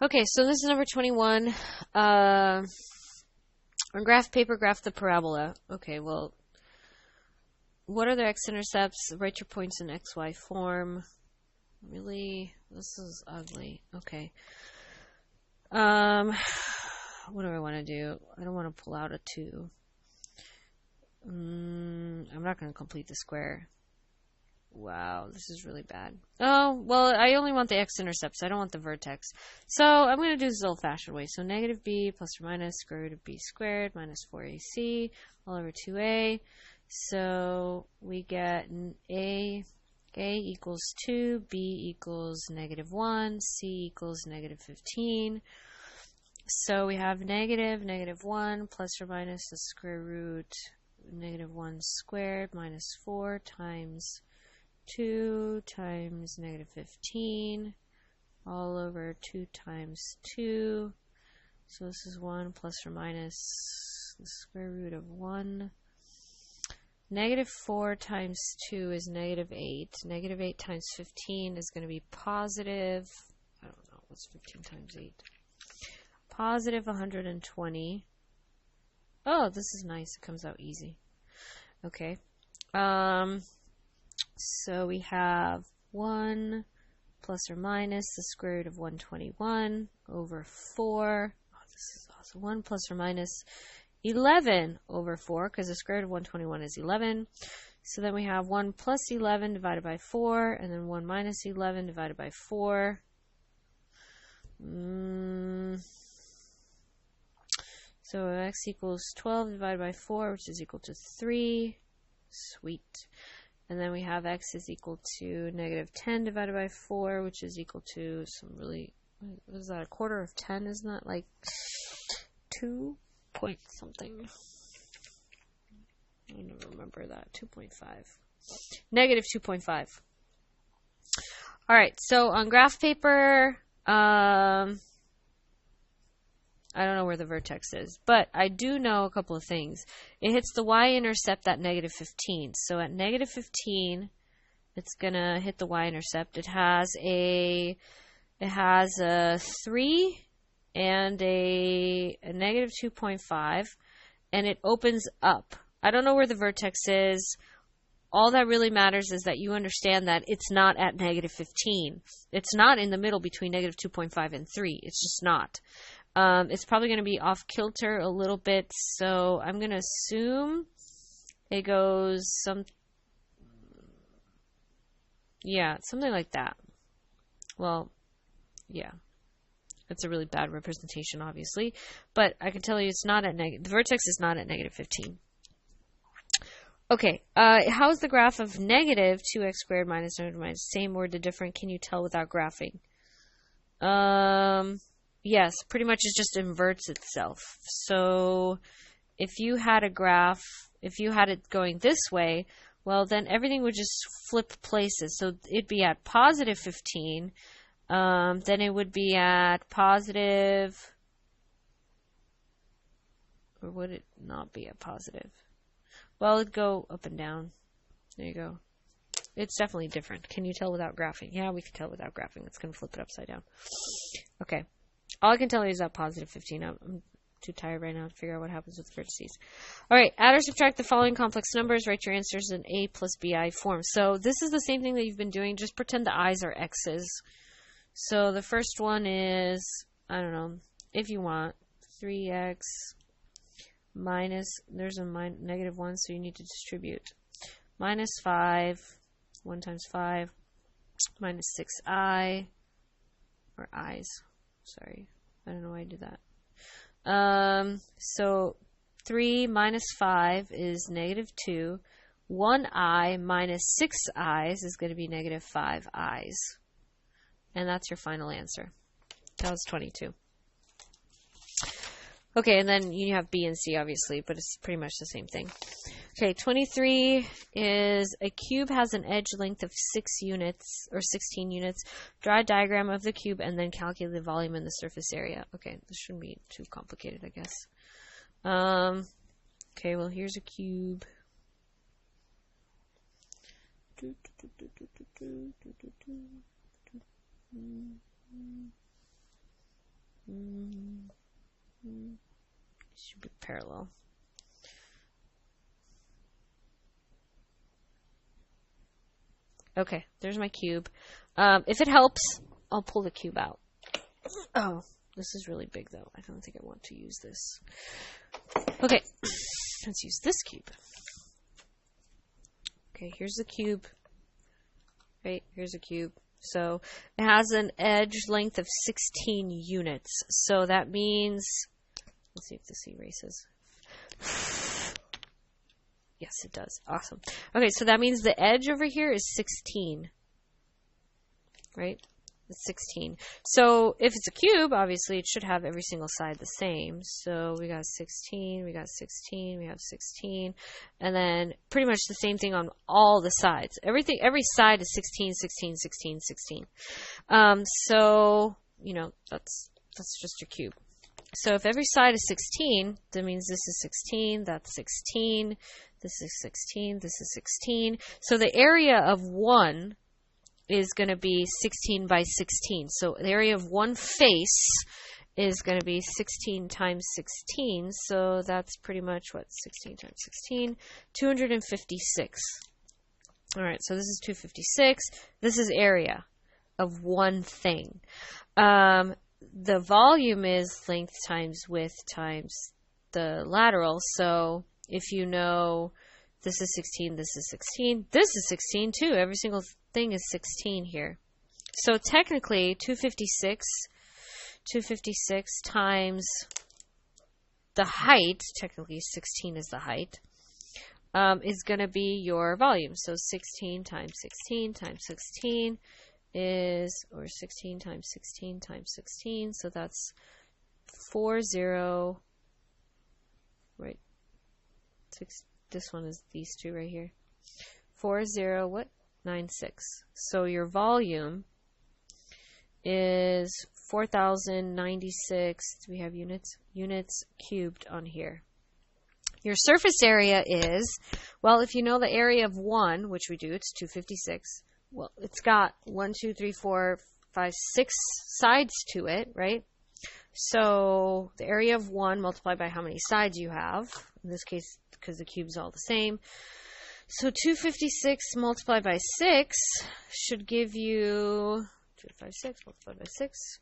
Okay, so this is number 21. On graph paper, graph the parabola. Okay, well, what are their x-intercepts? Write your points in xy form. Really? This is ugly. Okay. What do I want to do? I don't want to pull out a 2. I'm not going to complete the square. Wow, this is really bad. Oh, well, I only want the x-intercepts. I don't want the vertex. So I'm going to do this old-fashioned way. So negative b plus or minus square root of b squared minus 4ac all over 2a. So we get a equals 2, b equals negative 1, c equals negative 15. So we have negative 1 plus or minus the square root negative 1 squared minus 4 times 2 times negative 15 all over 2 times 2. So this is 1 plus or minus the square root of 1. Negative 4 times 2 is negative 8. Negative 8 times 15 is going to be positive, I don't know, what's 15 times 8? Positive 120. Oh, this is nice. It comes out easy. Okay. So we have 1 plus or minus the square root of 121 over 4. Oh, this is awesome. 1 plus or minus 11 over 4, because the square root of 121 is 11. So then we have 1 plus 11 divided by 4, and then 1 minus 11 divided by 4. So x equals 12 divided by 4, which is equal to 3. Sweet. And then we have x is equal to negative 10 divided by 4, which is equal to some really, what is that, a quarter of 10, isn't that? Like 2 point something. I don't remember that. 2.5. Negative 2.5. Alright, so on graph paper, I don't know where the vertex is, but I do know a couple of things. It hits the y-intercept at negative 15. So at negative 15, it's going to hit the y-intercept. It has a 3 and a negative 2.5, and it opens up. I don't know where the vertex is. All that really matters is that you understand that it's not at negative 15. It's not in the middle between negative 2.5 and 3. It's just not. It's probably going to be off kilter a little bit, so I'm going to assume it goes something like that. Well, yeah. It's a really bad representation, obviously, but I can tell you it's not at the vertex is not at negative 15. Okay, how is the graph of negative 2x squared minus same or the different? Can you tell without graphing? Yes, pretty much it just inverts itself. So if you had a graph, if you had it going this way, well, then everything would just flip places. So it'd be at positive 15. Then it would be at positive, or would it not be at positive? Well, it'd go up and down. There you go. It's definitely different. Can you tell without graphing? Yeah, we can tell without graphing. It's going to flip it upside down. Okay. All I can tell you is at positive 15. I'm too tired right now to figure out what happens with the vertices. All right. Add or subtract the following complex numbers. Write your answers in a plus bi form. So this is the same thing that you've been doing. Just pretend the i's are x's. So the first one is, I don't know, if you want, 3x minus, there's a negative 1, so you need to distribute. Minus 5, 1 times 5, minus 6i, or i's, sorry, I don't know why I did that. So 3 minus 5 is negative 2. 1i minus 6 i's is going to be negative 5 i's. And that's your final answer. That was 22. Okay, and then you have B and C, obviously, but it's pretty much the same thing. Okay, 23 is a cube has an edge length of 6 units, or 16 units. Draw a diagram of the cube and then calculate the volume and the surface area. Okay, this shouldn't be too complicated, I guess. Okay, well, here's a cube. Mm, should be parallel. Okay, there's my cube. If it helps, I'll pull the cube out. Oh, this is really big though. I don't think I want to use this. Okay, let's use this cube. Okay, here's the cube. Right, here's a cube. So it has an edge length of 16 units. So that means, let's see if this erases. Yes, it does. Awesome. Okay, so that means the edge over here is 16. Right? It's 16. So if it's a cube, obviously it should have every single side the same. So we got 16, we got 16, we have 16, and then pretty much the same thing on all the sides. Every side is 16, 16, 16, 16. So, you know, that's just a cube. So if every side is 16, that means this is 16, that's 16, this is 16, this is 16. So the area of one is going to be 16 by 16. So the area of one face is going to be 16 times 16. So that's pretty much what? 16 times 16, 256. All right, so this is 256. This is area of one thing. The volume is length times width times the lateral. So if you know this is 16, this is 16, this is 16 too. Every single thing is 16 here. So technically 256 times the height, technically 16 is the height, is going to be your volume. So 16 times 16 times 16 is, or 16 times 16 times 16, so that's 40, right, this one is these two right here, 4096. So your volume is 4096, do we have units? Units cubed on here. Your surface area is, well, if you know the area of 1, which we do, it's 256. Well, it's got 1, 2, 3, 4, 5, 6 sides to it, right? So the area of 1 multiplied by how many sides you have, in this case, because the cube's all the same. So 256 multiplied by 6 should give you 256 multiplied by 6,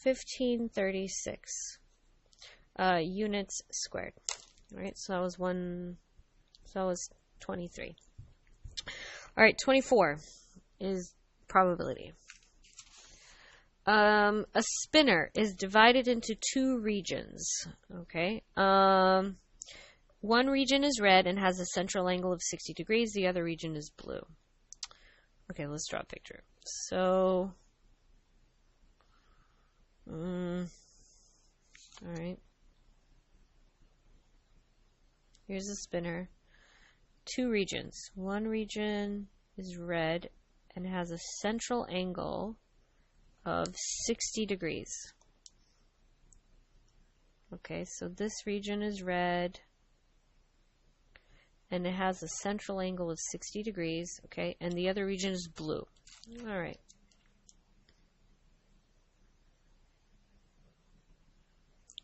1536 units squared. All right, so that was 23. All right, 24 is probability. A spinner is divided into two regions. Okay. One region is red and has a central angle of 60 degrees. The other region is blue. Okay, let's draw a picture. So, all right. Here's a spinner. Two regions. One region is red and has a central angle of 60 degrees. Okay, so this region is red and it has a central angle of 60 degrees, okay, and the other region is blue. All right.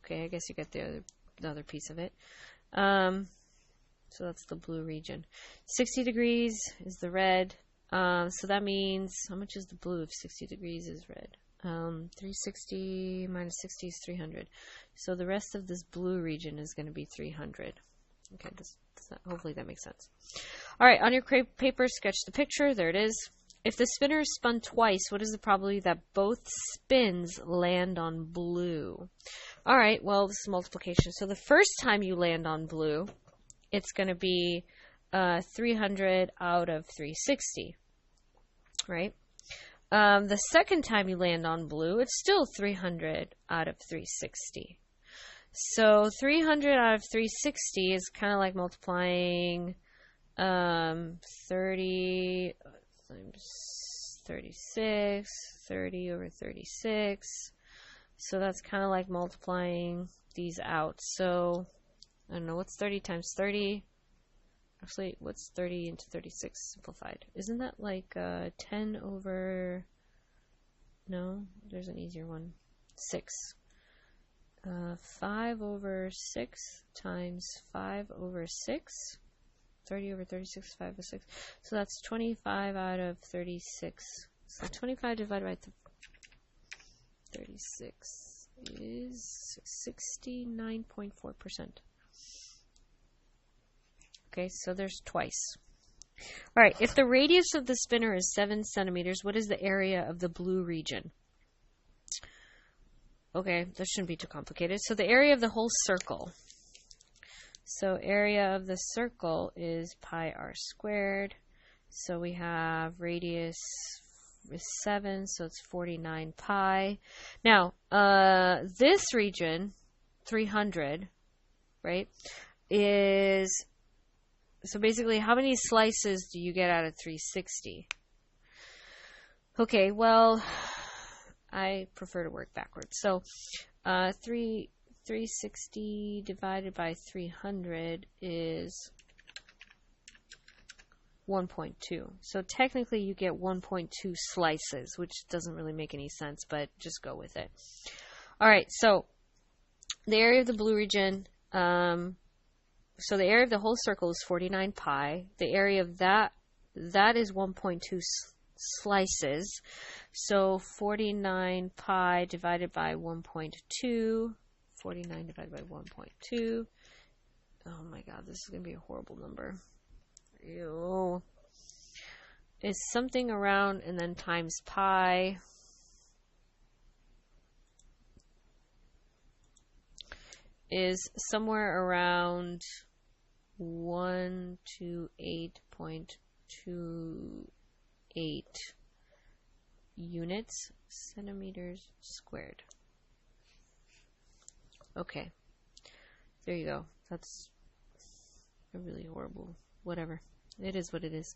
Okay, I guess you get the other piece of it. So that's the blue region. 60 degrees is the red. So that means, how much is the blue if 60 degrees is red? 360 minus 60 is 300. So the rest of this blue region is going to be 300. Okay, hopefully that makes sense. All right, on your paper, sketch the picture. There it is. If the spinner is spun twice, what is the probability that both spins land on blue? All right, well, this is multiplication. So the first time you land on blue, it's going to be 300 out of 360, right? The second time you land on blue, it's still 300 out of 360. So 300 out of 360 is kind of like multiplying 30 times 36, 30 over 36. So that's kind of like multiplying these out. So I don't know, what's 30 times 30? Actually, what's 30 into 36 simplified? Isn't that like 10 over... No, there's an easier one. 6. 5 over 6 times 5 over 6. 30 over 36, 5 over 6. So that's 25 out of 36. So 25 divided by 36 is 69.4%. Okay, so there's twice. All right, if the radius of the spinner is 7 centimeters, what is the area of the blue region? Okay, that shouldn't be too complicated. So the area of the whole circle. So area of the circle is pi r squared. So we have radius is 7, so it's 49 pi. Now, this region, 300, right, is, so basically how many slices do you get out of 360? Okay, well, I prefer to work backwards. So 360 divided by 300 is 1.2. So technically you get 1.2 slices, which doesn't really make any sense, but just go with it. All right, so the area of the blue region, so the area of the whole circle is 49 pi. The area of that is 1.2 slices. So 49 pi divided by 1.2. 49 divided by 1.2. Oh my god, this is going to be a horrible number. Ew. Is something around, and then times pi. Is somewhere around 128.28 units, centimeters squared. Okay, there you go. That's a really horrible, whatever. It is what it is.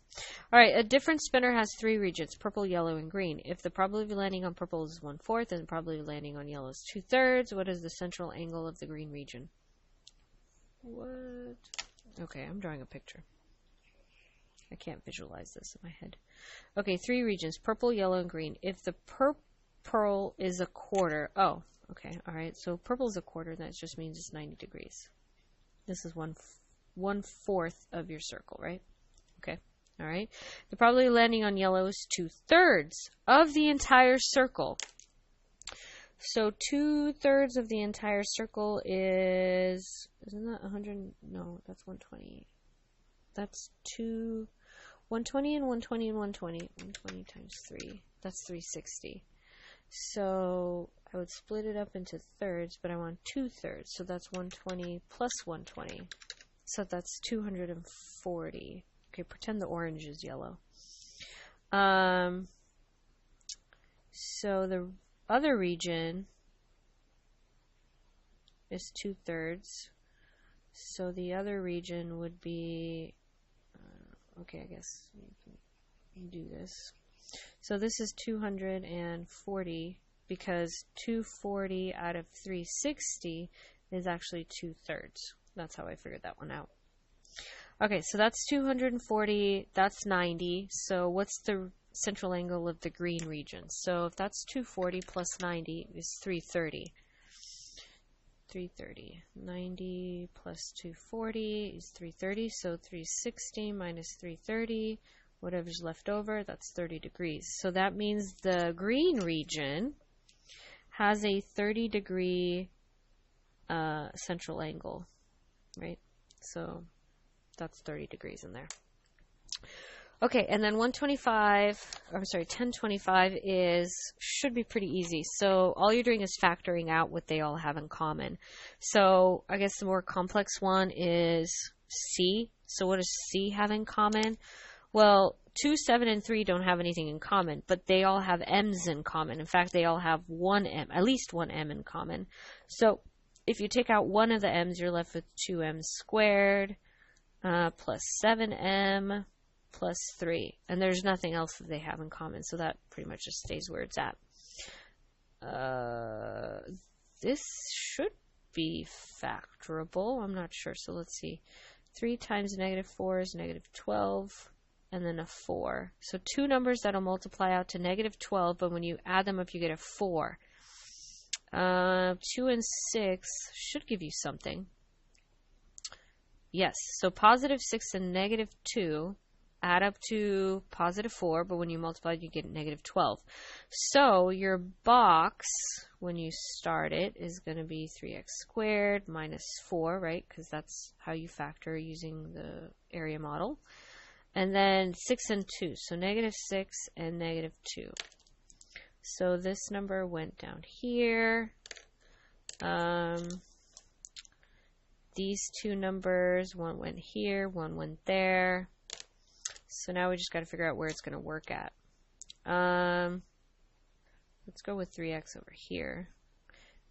All right, a different spinner has 3 regions, purple, yellow, and green. If the probability of landing on purple is 1/4 and the probability of landing on yellow is 2/3, what is the central angle of the green region? What? Okay, I'm drawing a picture. I can't visualize this in my head. Okay, 3 regions, purple, yellow, and green. If the purple is a quarter, oh, okay, all right. So purple is a quarter, that just means it's 90 degrees. This is 1/4 of your circle, right? Okay, all right. The probability of landing on yellow is 2/3 of the entire circle. So 2/3 of the entire circle is, isn't that 100? No, that's 120. That's 120 and 120 and 120. 120 times 3. That's 360. So I would split it up into thirds, but I want 2/3. So that's 120 plus 120. So that's 240. Okay, pretend the orange is yellow. So the other region is 2/3. So the other region would be, okay, I guess you can do this. So this is 240 because 240 out of 360 is actually 2/3. That's how I figured that one out. Okay, so that's 240, that's 90. So what's the central angle of the green region? So if that's 240 plus 90 is 330. 330. 90 plus 240 is 330. So 360 minus 330, whatever's left over, that's 30 degrees. So that means the green region has a 30-degree central angle, right? So that's 30 degrees in there. Okay, and then 1025 should be pretty easy. So all you're doing is factoring out what they all have in common. So I guess the more complex one is C. So what does C have in common? Well, 2, 7, and 3 don't have anything in common, but they all have M's in common. In fact, they all have one M, at least one M in common. So if you take out one of the M's, you're left with 2M squared plus 7M plus 3. And there's nothing else that they have in common, so that pretty much just stays where it's at. This should be factorable. I'm not sure, so let's see. 3 times -4 is -12. And then a 4. So 2 numbers that'll multiply out to -12, but when you add them up, you get a 4. 2 and 6 should give you something. Yes, so positive 6 and negative 2 add up to positive 4, but when you multiply you get negative 12. So your box, when you start it, is going to be 3x squared minus 4, right? Because that's how you factor using the area model. And then 6 and 2, so negative 6 and negative 2. So this number went down here. These two numbers, one went here, one went there. So now we just got to figure out where it's going to work at. Let's go with 3x over here,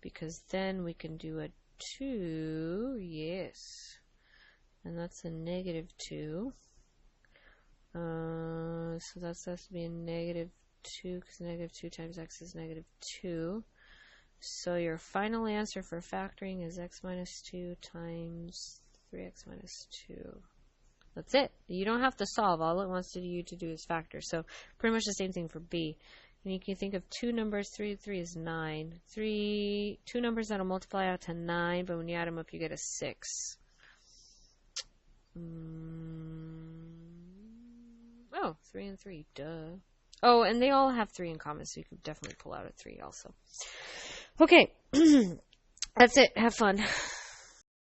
because then we can do a 2, yes. And that's a negative 2. So that has to be a negative 2, because negative 2 times x is negative 2. So your final answer for factoring is x minus 2 times 3x minus 2. That's it. You don't have to solve. All it wants you to do is factor. So pretty much the same thing for B. And you can think of two numbers. 3 to 3 is 9. Two numbers that will multiply out to 9, but when you add them up you get a 6. Oh, 3 and 3. Duh. Oh, and they all have 3 in common, so you could definitely pull out a 3 also. Okay. That's it. Have fun.